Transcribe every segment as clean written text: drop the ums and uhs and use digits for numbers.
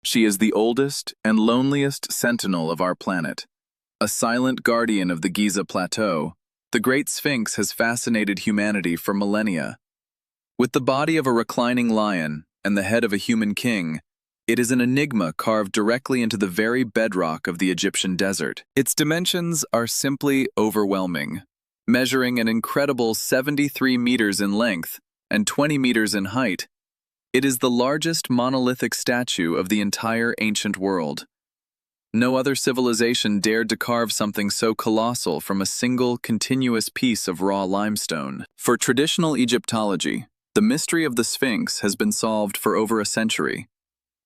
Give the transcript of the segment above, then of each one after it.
She is the oldest and loneliest sentinel of our planet. A silent guardian of the Giza Plateau, the Great Sphinx has fascinated humanity for millennia. With the body of a reclining lion and the head of a human king, it is an enigma carved directly into the very bedrock of the Egyptian desert. Its dimensions are simply overwhelming, measuring an incredible 73 meters in length and 20 meters in height. It is the largest monolithic statue of the entire ancient world. No other civilization dared to carve something so colossal from a single, continuous piece of raw limestone. For traditional Egyptology, the mystery of the Sphinx has been solved for over a century.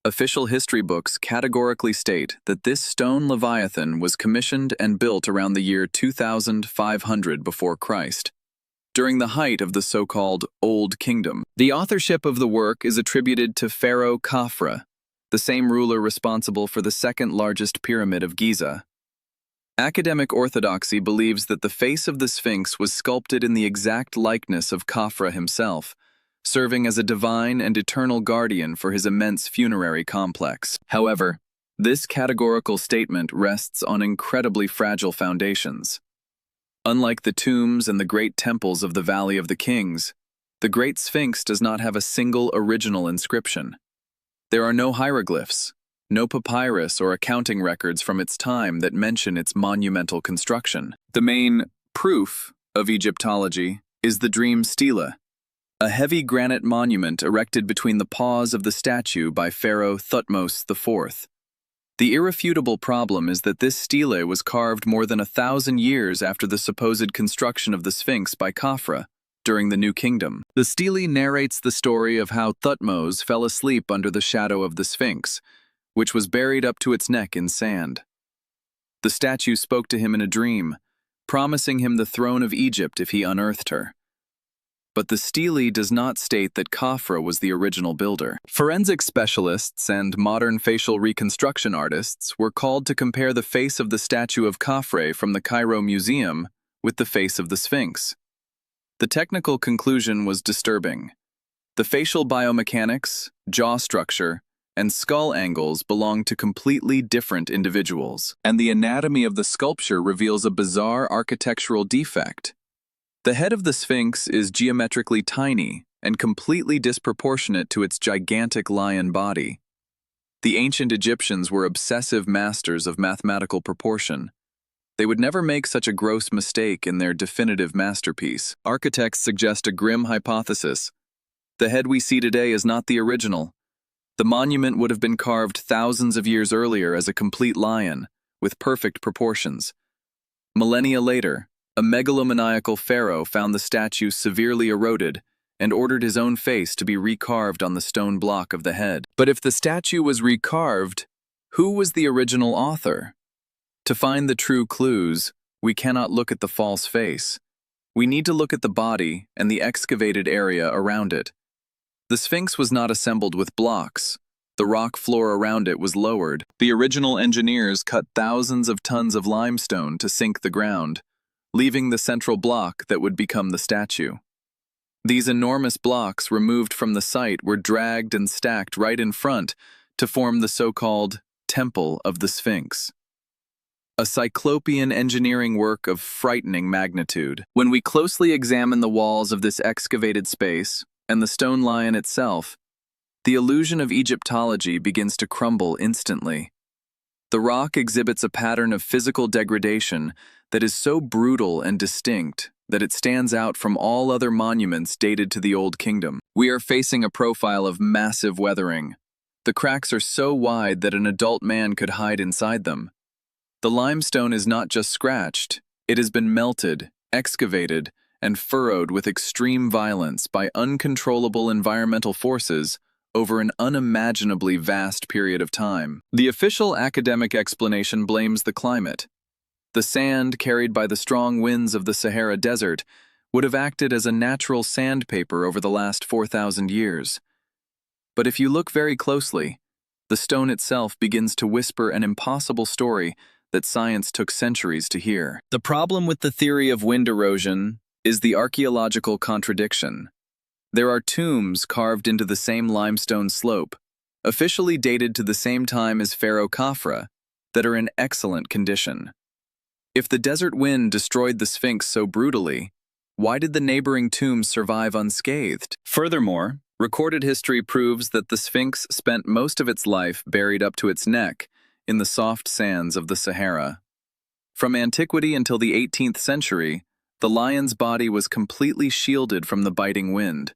Official history books categorically state that this stone leviathan was commissioned and built around the year 2500 before Christ, during the height of the so-called Old Kingdom. The authorship of the work is attributed to Pharaoh Khafra, the same ruler responsible for the second largest pyramid of Giza. Academic orthodoxy believes that the face of the Sphinx was sculpted in the exact likeness of Khafra himself, serving as a divine and eternal guardian for his immense funerary complex. However, this categorical statement rests on incredibly fragile foundations. Unlike the tombs and the great temples of the Valley of the Kings, the Great Sphinx does not have a single original inscription. There are no hieroglyphs, no papyrus or accounting records from its time that mention its monumental construction. The main proof of Egyptology is the Dream Stela, a heavy granite monument erected between the paws of the statue by Pharaoh Thutmose IV. The irrefutable problem is that this stele was carved more than 1,000 years after the supposed construction of the Sphinx by Khafra during the New Kingdom. The stele narrates the story of how Thutmose fell asleep under the shadow of the Sphinx, which was buried up to its neck in sand. The statue spoke to him in a dream, promising him the throne of Egypt if he unearthed her. But the stele does not state that Khafra was the original builder. Forensic specialists and modern facial reconstruction artists were called to compare the face of the statue of Khafra from the Cairo Museum with the face of the Sphinx. The technical conclusion was disturbing. The facial biomechanics, jaw structure, and skull angles belong to completely different individuals, and the anatomy of the sculpture reveals a bizarre architectural defect. The head of the Sphinx is geometrically tiny and completely disproportionate to its gigantic lion body. The ancient Egyptians were obsessive masters of mathematical proportion. They would never make such a gross mistake in their definitive masterpiece. Architects suggest a grim hypothesis. The head we see today is not the original. The monument would have been carved thousands of years earlier as a complete lion, with perfect proportions. Millennia later, a megalomaniacal pharaoh found the statue severely eroded and ordered his own face to be recarved on the stone block of the head. But if the statue was recarved, who was the original author? To find the true clues, we cannot look at the false face. We need to look at the body and the excavated area around it. The Sphinx was not assembled with blocks. The rock floor around it was lowered. The original engineers cut thousands of tons of limestone to sink the ground, leaving the central block that would become the statue. These enormous blocks removed from the site were dragged and stacked right in front to form the so-called Temple of the Sphinx. A cyclopean engineering work of frightening magnitude. When we closely examine the walls of this excavated space and the stone lion itself, the illusion of Egyptology begins to crumble instantly. The rock exhibits a pattern of physical degradation that is so brutal and distinct that it stands out from all other monuments dated to the Old Kingdom. We are facing a profile of massive weathering. The cracks are so wide that an adult man could hide inside them. The limestone is not just scratched, it has been melted, excavated, and furrowed with extreme violence by uncontrollable environmental forces over an unimaginably vast period of time. The official academic explanation blames the climate. The sand carried by the strong winds of the Sahara Desert would have acted as a natural sandpaper over the last 4,000 years. But if you look very closely, the stone itself begins to whisper an impossible story that science took centuries to hear. The problem with the theory of wind erosion is the archaeological contradiction. There are tombs carved into the same limestone slope, officially dated to the same time as Pharaoh Khafre, that are in excellent condition. If the desert wind destroyed the Sphinx so brutally, why did the neighboring tombs survive unscathed? Furthermore, recorded history proves that the Sphinx spent most of its life buried up to its neck in the soft sands of the Sahara. From antiquity until the 18th century, the lion's body was completely shielded from the biting wind.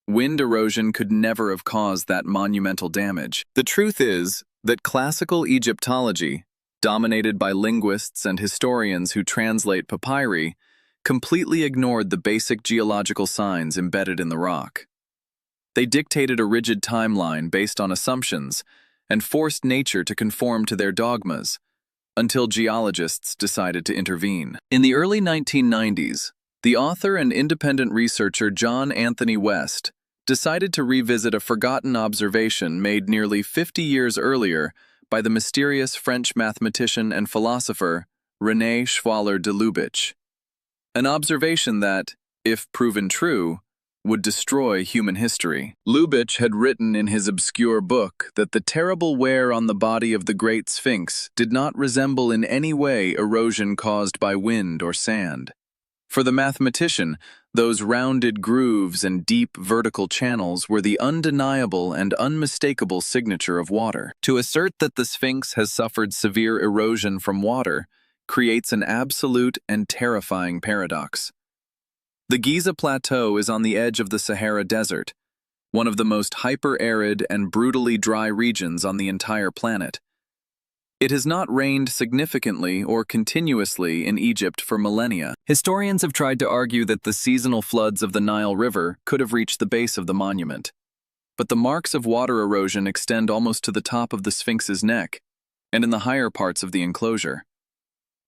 Wind erosion could never have caused that monumental damage. The truth is that classical Egyptology, dominated by linguists and historians who translate papyri, completely ignored the basic geological signs embedded in the rock. They dictated a rigid timeline based on assumptions and forced nature to conform to their dogmas, until geologists decided to intervene. In the early 1990s, the author and independent researcher John Anthony West decided to revisit a forgotten observation made nearly 50 years earlier by the mysterious French mathematician and philosopher René Schwaller de Lubitsch. An observation that, if proven true, would destroy human history. Lubitsch had written in his obscure book that the terrible wear on the body of the Great Sphinx did not resemble in any way erosion caused by wind or sand. For the mathematician, those rounded grooves and deep vertical channels were the undeniable and unmistakable signature of water. To assert that the Sphinx has suffered severe erosion from water creates an absolute and terrifying paradox. The Giza Plateau is on the edge of the Sahara Desert, one of the most hyper-arid and brutally dry regions on the entire planet. It has not rained significantly or continuously in Egypt for millennia. Historians have tried to argue that the seasonal floods of the Nile River could have reached the base of the monument. But the marks of water erosion extend almost to the top of the Sphinx's neck and in the higher parts of the enclosure.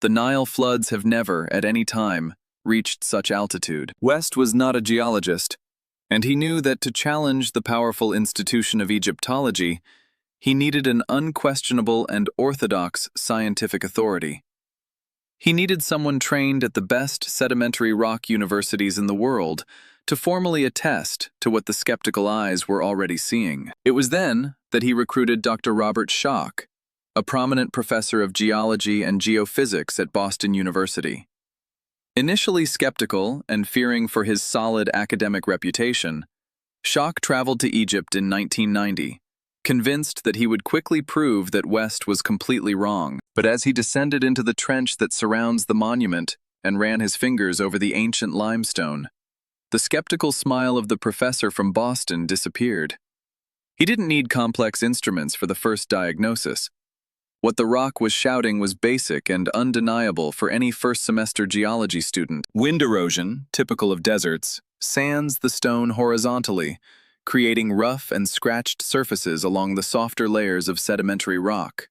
The Nile floods have never, at any time, reached such altitude. West was not a geologist, and he knew that to challenge the powerful institution of Egyptology, he needed an unquestionable and orthodox scientific authority. He needed someone trained at the best sedimentary rock universities in the world to formally attest to what the skeptical eyes were already seeing. It was then that he recruited Dr. Robert Schoch, a prominent professor of geology and geophysics at Boston University. Initially skeptical and fearing for his solid academic reputation, Schoch traveled to Egypt in 1990, convinced that he would quickly prove that West was completely wrong. But as he descended into the trench that surrounds the monument and ran his fingers over the ancient limestone, the skeptical smile of the professor from Boston disappeared. He didn't need complex instruments for the first diagnosis. What the rock was shouting was basic and undeniable for any first-semester geology student. Wind erosion, typical of deserts, sands the stone horizontally, creating rough and scratched surfaces along the softer layers of sedimentary rock.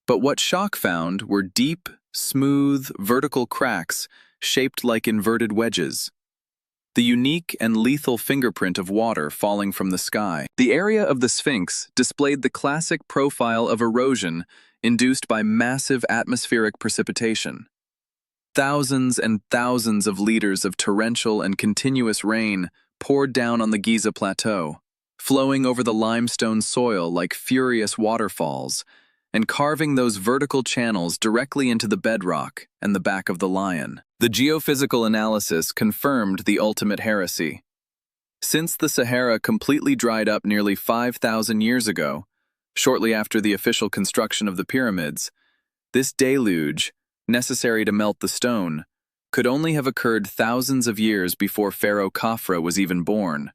But what Schoch found were deep, smooth, vertical cracks shaped like inverted wedges, the unique and lethal fingerprint of water falling from the sky. The area of the Sphinx displayed the classic profile of erosion induced by massive atmospheric precipitation. Thousands and thousands of liters of torrential and continuous rain poured down on the Giza Plateau, flowing over the limestone soil like furious waterfalls, and carving those vertical channels directly into the bedrock and the back of the lion. The geophysical analysis confirmed the ultimate heresy. Since the Sahara completely dried up nearly 5,000 years ago, shortly after the official construction of the pyramids, this deluge, necessary to melt the stone, could only have occurred thousands of years before Pharaoh Khafre was even born,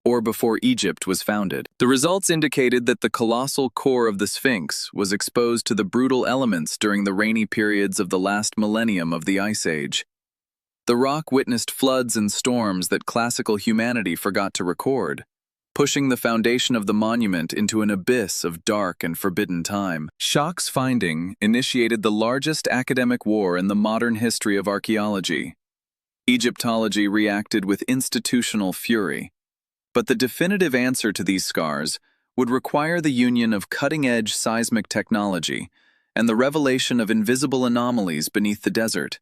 or before Egypt was founded. The results indicated that the colossal core of the Sphinx was exposed to the brutal elements during the rainy periods of the last millennium of the Ice Age. The rock witnessed floods and storms that classical humanity forgot to record, pushing the foundation of the monument into an abyss of dark and forbidden time. Schoch's finding initiated the largest academic war in the modern history of archaeology. Egyptology reacted with institutional fury. But the definitive answer to these scars would require the union of cutting-edge seismic technology and the revelation of invisible anomalies beneath the desert,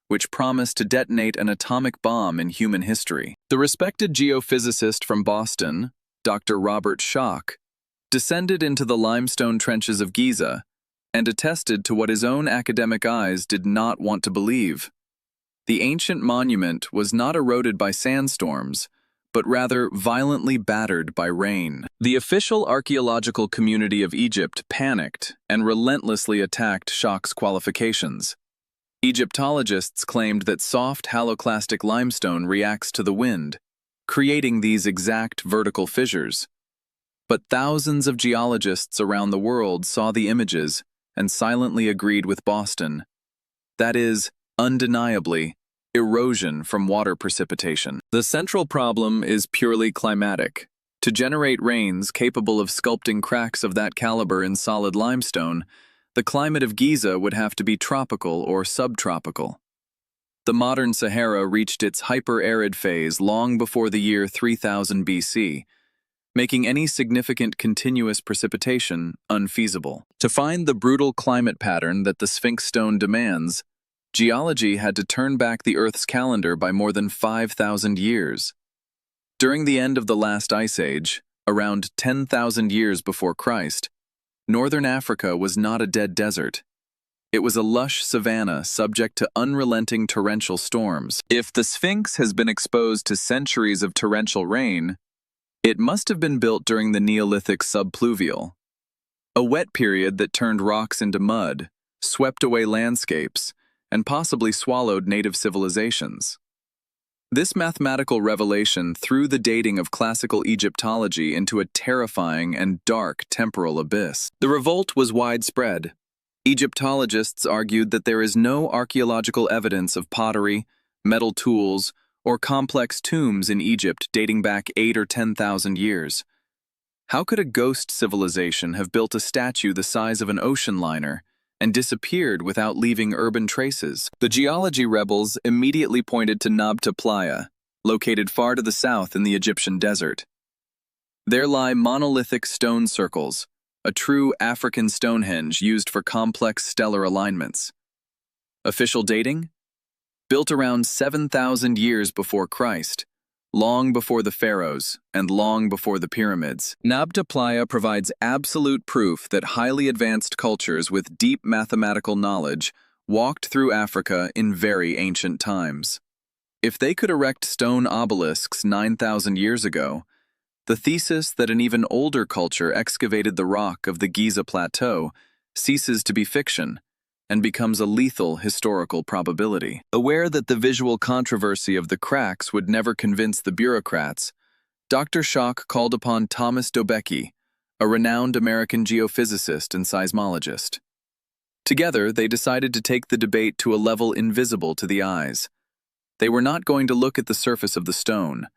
which promised to detonate an atomic bomb in human history. The respected geophysicist from Boston, Dr. Robert Schoch, descended into the limestone trenches of Giza, and attested to what his own academic eyes did not want to believe. The ancient monument was not eroded by sandstorms, but rather violently battered by rain. The official archaeological community of Egypt panicked and relentlessly attacked Schoch's qualifications. Egyptologists claimed that soft haloclastic limestone reacts to the wind, creating these exact vertical fissures. But thousands of geologists around the world saw the images and silently agreed with Boston. That is, undeniably, erosion from water precipitation. The central problem is purely climatic. To generate rains capable of sculpting cracks of that caliber in solid limestone, the climate of Giza would have to be tropical or subtropical. The modern Sahara reached its hyper-arid phase long before the year 3000 BC, making any significant continuous precipitation unfeasible. To find the brutal climate pattern that the Sphinx stone demands, geology had to turn back the Earth's calendar by more than 5,000 years. During the end of the last ice age, around 10,000 years before Christ, northern Africa was not a dead desert. It was a lush savanna subject to unrelenting torrential storms. If the Sphinx has been exposed to centuries of torrential rain, it must have been built during the Neolithic subpluvial, a wet period that turned rocks into mud, swept away landscapes, and possibly swallowed native civilizations. This mathematical revelation threw the dating of classical Egyptology into a terrifying and dark temporal abyss. The revolt was widespread. Egyptologists argued that there is no archaeological evidence of pottery, metal tools, or complex tombs in Egypt dating back 8 or 10,000 years. How could a ghost civilization have built a statue the size of an ocean liner and disappeared without leaving urban traces? The geology rebels immediately pointed to Nabta Playa, located far to the south in the Egyptian desert. There lie monolithic stone circles, a true African Stonehenge used for complex stellar alignments. Official dating? Built around 7,000 years before Christ, long before the pharaohs and long before the pyramids. Nabta Playa provides absolute proof that highly advanced cultures with deep mathematical knowledge walked through Africa in very ancient times. If they could erect stone obelisks 9,000 years ago, the thesis that an even older culture excavated the rock of the Giza Plateau ceases to be fiction and becomes a lethal historical probability. Aware that the visual controversy of the cracks would never convince the bureaucrats, Dr. Schoch called upon Thomas Dobecki, a renowned American geophysicist and seismologist. Together, they decided to take the debate to a level invisible to the eyes. They were not going to look at the surface of the stone.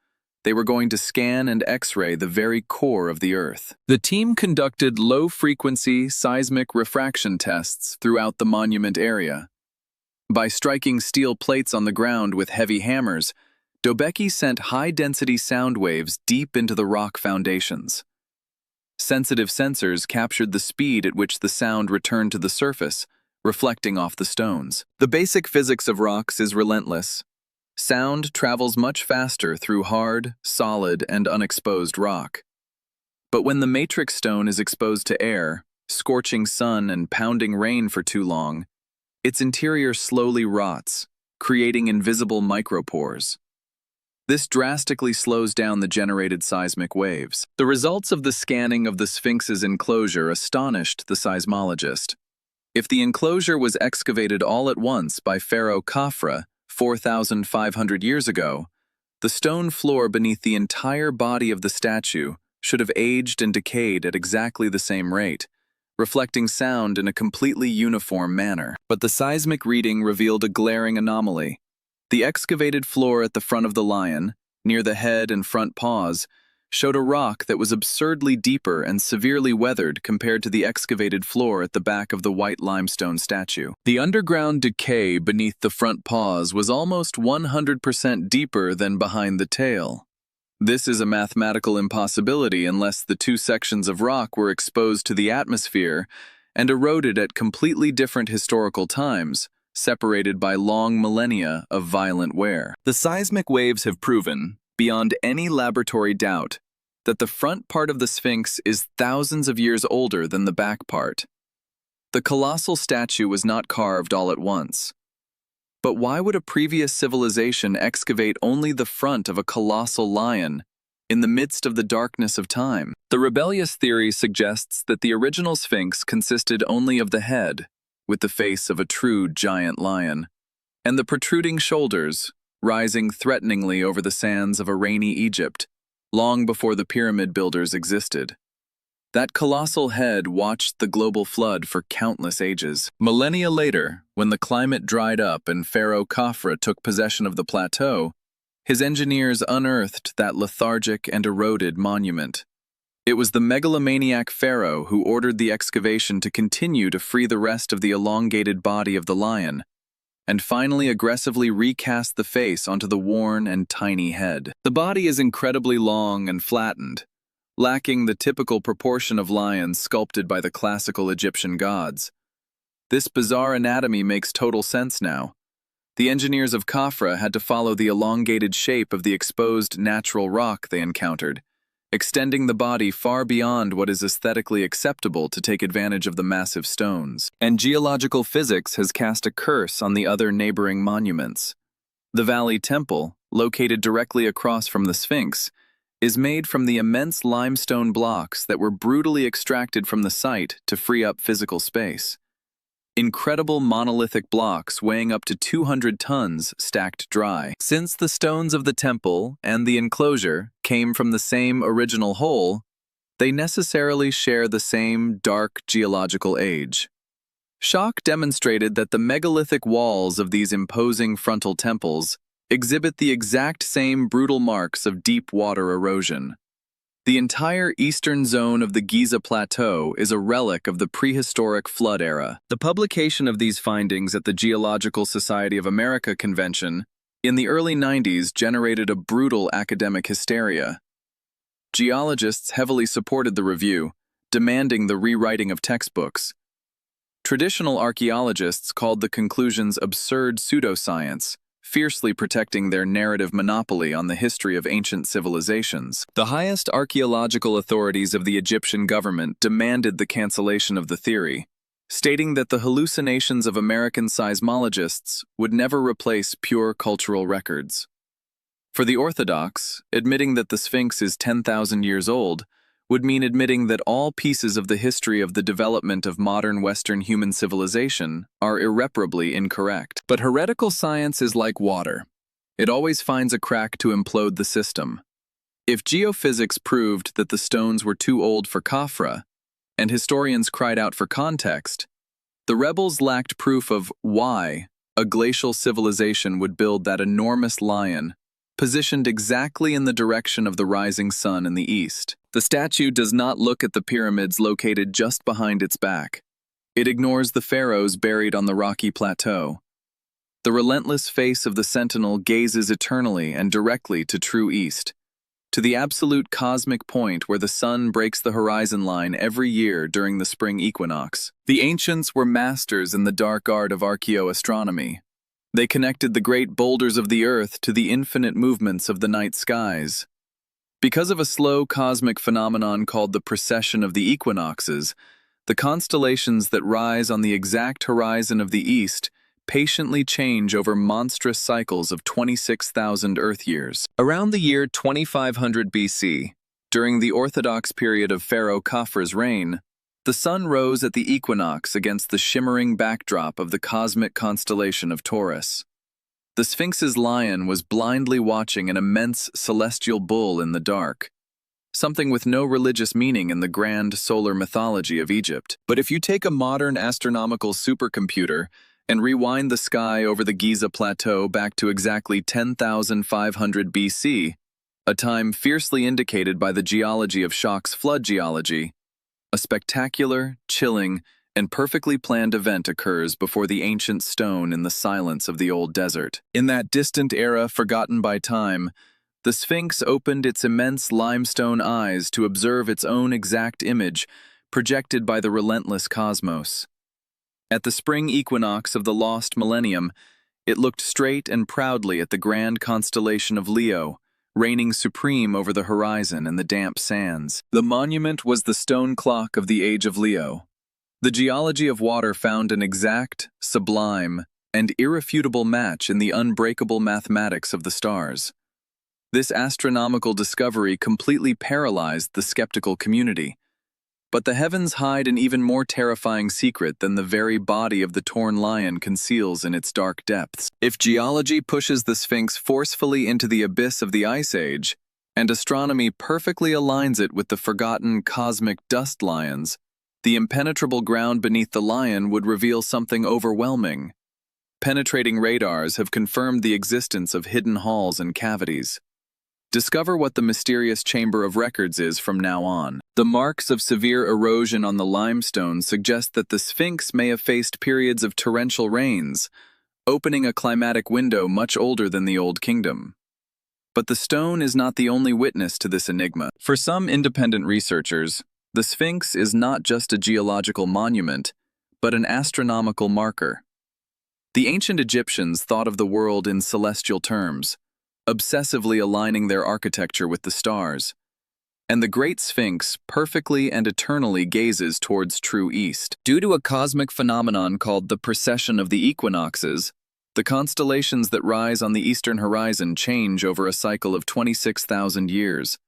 They were going to scan and X-ray the very core of the Earth. The team conducted low-frequency seismic refraction tests throughout the monument area. By striking steel plates on the ground with heavy hammers, Dobecki sent high-density sound waves deep into the rock foundations. Sensitive sensors captured the speed at which the sound returned to the surface, reflecting off the stones. The basic physics of rocks is relentless. Sound travels much faster through hard, solid, and unexposed rock. But when the matrix stone is exposed to air, scorching sun, and pounding rain for too long, its interior slowly rots, creating invisible micropores. This drastically slows down the generated seismic waves. The results of the scanning of the Sphinx's enclosure astonished the seismologist. If the enclosure was excavated all at once by Pharaoh Khafra 4,500 years ago, the stone floor beneath the entire body of the statue should have aged and decayed at exactly the same rate, reflecting sound in a completely uniform manner. But the seismic reading revealed a glaring anomaly. The excavated floor at the front of the lion, near the head and front paws, showed a rock that was absurdly deeper and severely weathered compared to the excavated floor at the back of the white limestone statue. The underground decay beneath the front paws was almost 100% deeper than behind the tail. This is a mathematical impossibility unless the two sections of rock were exposed to the atmosphere and eroded at completely different historical times, separated by long millennia of violent wear. The seismic waves have proven, beyond any laboratory doubt, that the front part of the Sphinx is thousands of years older than the back part. The colossal statue was not carved all at once. But why would a previous civilization excavate only the front of a colossal lion in the midst of the darkness of time? The rebellious theory suggests that the original Sphinx consisted only of the head, with the face of a true giant lion, and the protruding shoulders, rising threateningly over the sands of a rainy Egypt, long before the pyramid builders existed. That colossal head watched the global flood for countless ages. Millennia later, when the climate dried up and Pharaoh Khafra took possession of the plateau, his engineers unearthed that lethargic and eroded monument. It was the megalomaniac pharaoh who ordered the excavation to continue to free the rest of the elongated body of the lion, and finally aggressively recast the face onto the worn and tiny head. The body is incredibly long and flattened, lacking the typical proportion of lions sculpted by the classical Egyptian gods. This bizarre anatomy makes total sense now. The engineers of Khafra had to follow the elongated shape of the exposed natural rock they encountered, extending the body far beyond what is aesthetically acceptable to take advantage of the massive stones. And geological physics has cast a curse on the other neighboring monuments. The Valley Temple, located directly across from the Sphinx, is made from the immense limestone blocks that were brutally extracted from the site to free up physical space. Incredible monolithic blocks weighing up to 200 tons stacked dry. Since the stones of the temple and the enclosure came from the same original hole, they necessarily share the same dark geological age. Shock demonstrated that the megalithic walls of these imposing frontal temples exhibit the exact same brutal marks of deep water erosion. The entire eastern zone of the Giza Plateau is a relic of the prehistoric flood era. The publication of these findings at the Geological Society of America convention in the early 90s generated a brutal academic hysteria. Geologists heavily supported the review, demanding the rewriting of textbooks. Traditional archaeologists called the conclusions absurd pseudoscience, fiercely protecting their narrative monopoly on the history of ancient civilizations. The highest archaeological authorities of the Egyptian government demanded the cancellation of the theory, stating that the hallucinations of American seismologists would never replace pure cultural records. For the Orthodox, admitting that the Sphinx is 10,000 years old would mean admitting that all pieces of the history of the development of modern Western human civilization are irreparably incorrect. But heretical science is like water. It always finds a crack to implode the system. If geophysics proved that the stones were too old for Khafra, and historians cried out for context, the rebels lacked proof of why a glacial civilization would build that enormous lion, positioned exactly in the direction of the rising sun in the east. The statue does not look at the pyramids located just behind its back. It ignores the pharaohs buried on the rocky plateau. The relentless face of the sentinel gazes eternally and directly to true east, to the absolute cosmic point where the sun breaks the horizon line every year during the spring equinox. The ancients were masters in the dark art of archaeoastronomy. They connected the great boulders of the earth to the infinite movements of the night skies. Because of a slow cosmic phenomenon called the precession of the equinoxes, the constellations that rise on the exact horizon of the east patiently change over monstrous cycles of 26,000 Earth years. Around the year 2500 BC, during the Orthodox period of Pharaoh Khafra's reign, the sun rose at the equinox against the shimmering backdrop of the cosmic constellation of Taurus. The Sphinx's lion was blindly watching an immense celestial bull in the dark, something with no religious meaning in the grand solar mythology of Egypt. But if you take a modern astronomical supercomputer and rewind the sky over the Giza Plateau back to exactly 10,500 BC, a time fiercely indicated by the geology of Shock's flood geology, a spectacular, chilling, and perfectly planned event occurs before the ancient stone in the silence of the old desert. In that distant era forgotten by time, the Sphinx opened its immense limestone eyes to observe its own exact image, projected by the relentless cosmos. At the spring equinox of the lost millennium, it looked straight and proudly at the grand constellation of Leo, reigning supreme over the horizon and the damp sands. The monument was the stone clock of the age of Leo. The geology of water found an exact, sublime, and irrefutable match in the unbreakable mathematics of the stars. This astronomical discovery completely paralyzed the skeptical community. But the heavens hide an even more terrifying secret than the very body of the torn lion conceals in its dark depths. If geology pushes the Sphinx forcefully into the abyss of the Ice Age, and astronomy perfectly aligns it with the forgotten cosmic dust lions, the impenetrable ground beneath the lion would reveal something overwhelming. Penetrating radars have confirmed the existence of hidden halls and cavities. Discover what the mysterious Chamber of Records is from now on. The marks of severe erosion on the limestone suggest that the Sphinx may have faced periods of torrential rains, opening a climatic window much older than the Old Kingdom. But the stone is not the only witness to this enigma. For some independent researchers, the Sphinx is not just a geological monument, but an astronomical marker. The ancient Egyptians thought of the world in celestial terms, obsessively aligning their architecture with the stars. And the Great Sphinx perfectly and eternally gazes towards true east. Due to a cosmic phenomenon called the precession of the equinoxes, the constellations that rise on the eastern horizon change over a cycle of 26,000 years.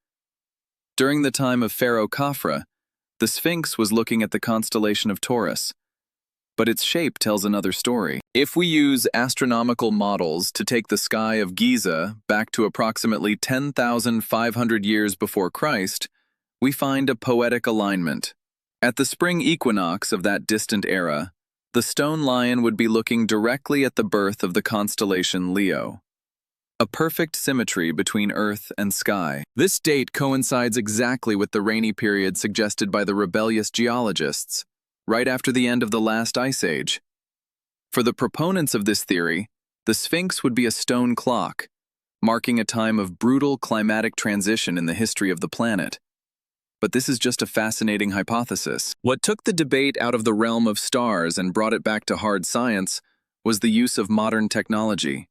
During the time of Pharaoh Khafra, the Sphinx was looking at the constellation of Taurus, but its shape tells another story. If we use astronomical models to take the sky of Giza back to approximately 10,500 years before Christ, we find a poetic alignment. At the spring equinox of that distant era, the stone lion would be looking directly at the birth of the constellation Leo. A perfect symmetry between earth and sky. This date coincides exactly with the rainy period suggested by the rebellious geologists, right after the end of the last ice age. For the proponents of this theory, the Sphinx would be a stone clock, marking a time of brutal climatic transition in the history of the planet. But this is just a fascinating hypothesis. What took the debate out of the realm of stars and brought it back to hard science was the use of modern technology.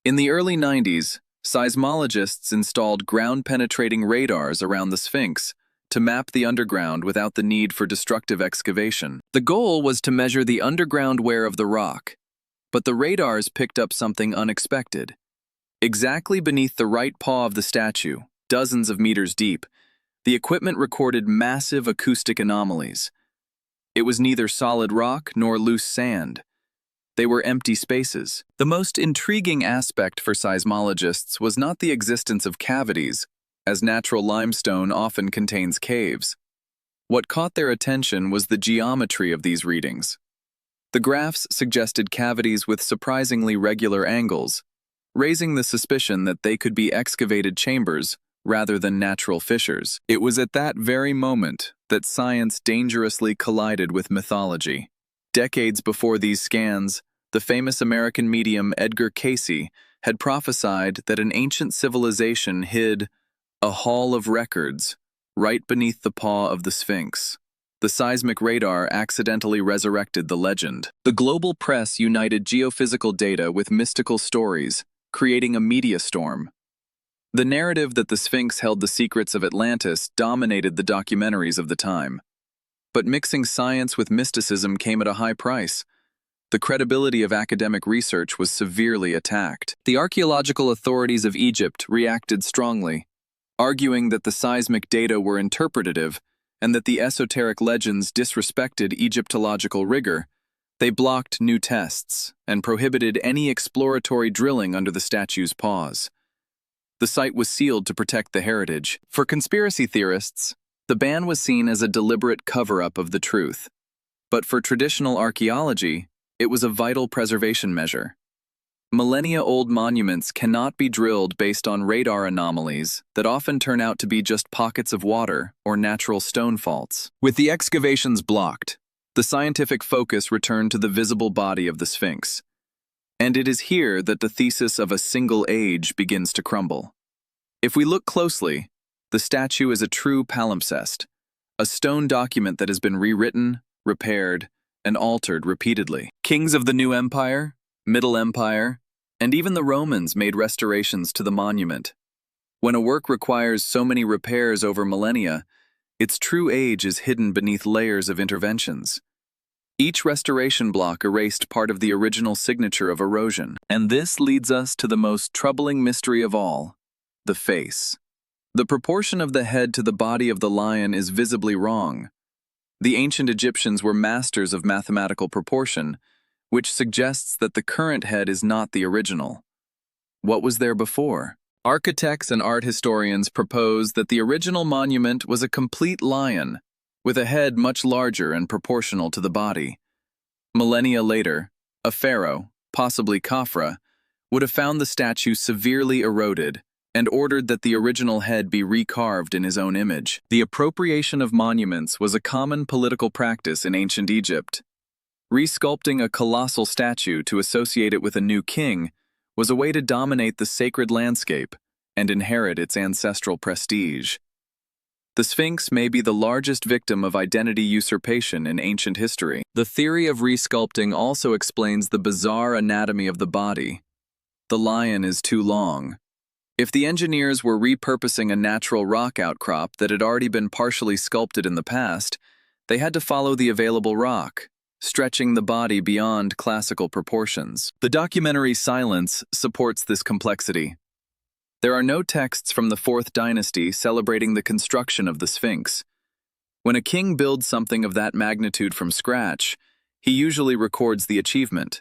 In the early 90s, seismologists installed ground-penetrating radars around the Sphinx to map the underground without the need for destructive excavation. The goal was to measure the underground wear of the rock, but the radars picked up something unexpected. Exactly beneath the right paw of the statue, dozens of meters deep, the equipment recorded massive acoustic anomalies. It was neither solid rock nor loose sand. They were empty spaces. The most intriguing aspect for seismologists was not the existence of cavities, as natural limestone often contains caves. What caught their attention was the geometry of these readings. The graphs suggested cavities with surprisingly regular angles, raising the suspicion that they could be excavated chambers rather than natural fissures. It was at that very moment that science dangerously collided with mythology. Decades before these scans, the famous American medium Edgar Cayce had prophesied that an ancient civilization hid a hall of records right beneath the paw of the Sphinx. The seismic radar accidentally resurrected the legend. The global press united geophysical data with mystical stories, creating a media storm. The narrative that the Sphinx held the secrets of Atlantis dominated the documentaries of the time. But mixing science with mysticism came at a high price. The credibility of academic research was severely attacked. The archaeological authorities of Egypt reacted strongly, arguing that the seismic data were interpretative and that the esoteric legends disrespected Egyptological rigor. They blocked new tests and prohibited any exploratory drilling under the statue's paws. The site was sealed to protect the heritage. For conspiracy theorists, the ban was seen as a deliberate cover-up of the truth. But for traditional archaeology, it was a vital preservation measure. Millennia-old monuments cannot be drilled based on radar anomalies that often turn out to be just pockets of water or natural stone faults. With the excavations blocked, the scientific focus returned to the visible body of the Sphinx. And it is here that the thesis of a single age begins to crumble. If we look closely, the statue is a true palimpsest, a stone document that has been rewritten, repaired, and altered repeatedly. Kings of the New Empire, Middle Empire, and even the Romans made restorations to the monument. When a work requires so many repairs over millennia, its true age is hidden beneath layers of interventions. Each restoration block erased part of the original signature of erosion. And this leads us to the most troubling mystery of all, the face. The proportion of the head to the body of the lion is visibly wrong. The ancient Egyptians were masters of mathematical proportion, which suggests that the current head is not the original. What was there before? Architects and art historians propose that the original monument was a complete lion, with a head much larger and proportional to the body. Millennia later, a pharaoh, possibly Khafra, would have found the statue severely eroded and ordered that the original head be recarved in his own image. The appropriation of monuments was a common political practice in ancient Egypt. Resculpting a colossal statue to associate it with a new king was a way to dominate the sacred landscape and inherit its ancestral prestige. The Sphinx may be the largest victim of identity usurpation in ancient history. The theory of resculpting also explains the bizarre anatomy of the body. The lion is too long. If the engineers were repurposing a natural rock outcrop that had already been partially sculpted in the past, they had to follow the available rock, stretching the body beyond classical proportions. The documentary Silence supports this complexity. There are no texts from the 4th dynasty celebrating the construction of the Sphinx. When a king builds something of that magnitude from scratch, he usually records the achievement.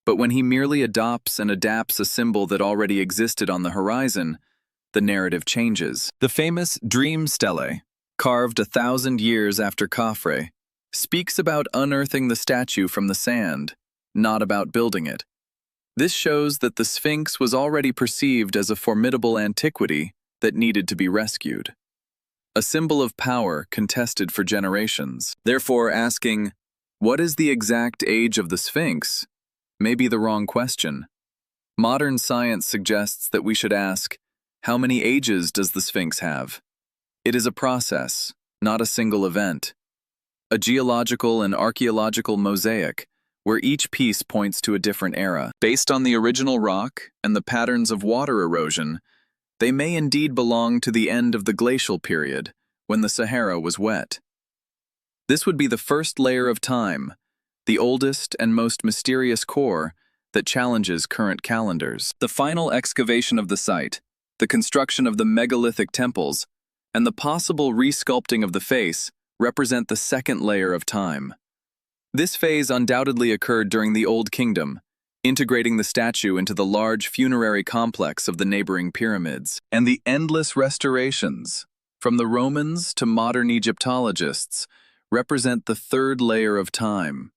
But when he merely adopts and adapts a symbol that already existed on the horizon, the narrative changes. The famous Dream Stele, carved 1,000 years after Khafre, speaks about unearthing the statue from the sand, not about building it. This shows that the Sphinx was already perceived as a formidable antiquity that needed to be rescued. A symbol of power contested for generations. Therefore, asking, "What is the exact age of the Sphinx?" may be the wrong question. Modern science suggests that we should ask, how many ages does the Sphinx have? It is a process, not a single event. A geological and archaeological mosaic, where each piece points to a different era. Based on the original rock and the patterns of water erosion, they may indeed belong to the end of the glacial period, when the Sahara was wet. This would be the first layer of time, the oldest and most mysterious core that challenges current calendars. The final excavation of the site, the construction of the megalithic temples, and the possible resculpting of the face represent the second layer of time. This phase undoubtedly occurred during the Old Kingdom, integrating the statue into the large funerary complex of the neighboring pyramids. And the endless restorations, from the Romans to modern Egyptologists, represent the third layer of time.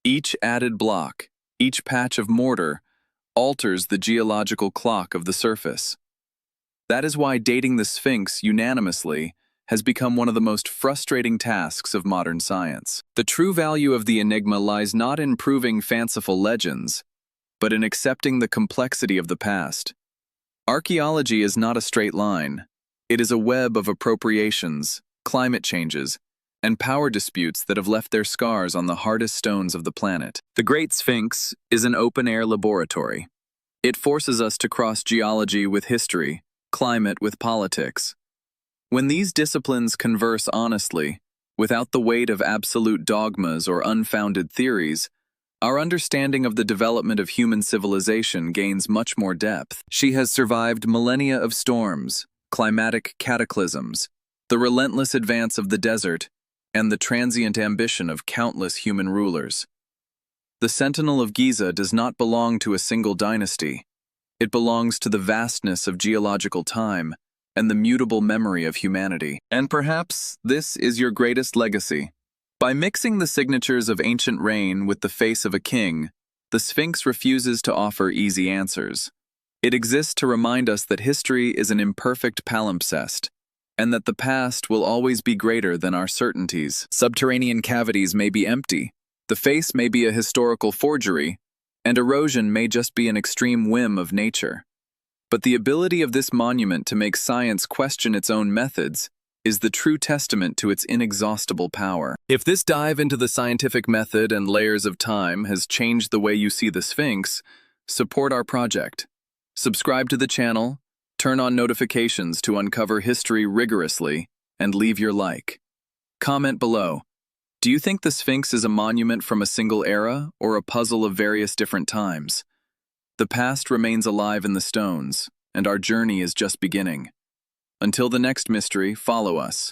Each added block, each patch of mortar, alters the geological clock of the surface. That is why dating the Sphinx unanimously has become one of the most frustrating tasks of modern science. The true value of the Enigma lies not in proving fanciful legends, but in accepting the complexity of the past. Archaeology is not a straight line. It is a web of appropriations, climate changes, and power disputes that have left their scars on the hardest stones of the planet. The Great Sphinx is an open-air laboratory. It forces us to cross geology with history, climate with politics. When these disciplines converse honestly, without the weight of absolute dogmas or unfounded theories, our understanding of the development of human civilization gains much more depth. She has survived millennia of storms, climatic cataclysms, the relentless advance of the desert, and the transient ambition of countless human rulers. The Sentinel of Giza does not belong to a single dynasty. It belongs to the vastness of geological time and the mutable memory of humanity. And perhaps this is your greatest legacy. By mixing the signatures of ancient reign with the face of a king, the Sphinx refuses to offer easy answers. It exists to remind us that history is an imperfect palimpsest, and that the past will always be greater than our certainties. Subterranean cavities may be empty, the face may be a historical forgery, and erosion may just be an extreme whim of nature. But the ability of this monument to make science question its own methods is the true testament to its inexhaustible power. If this dive into the scientific method and layers of time has changed the way you see the Sphinx, support our project. Subscribe to the channel, Turn on notifications to uncover history rigorously, and leave your like. Comment below. Do you think the Sphinx is a monument from a single era or a puzzle of various different times? The past remains alive in the stones, and our journey is just beginning. Until the next mystery, follow us.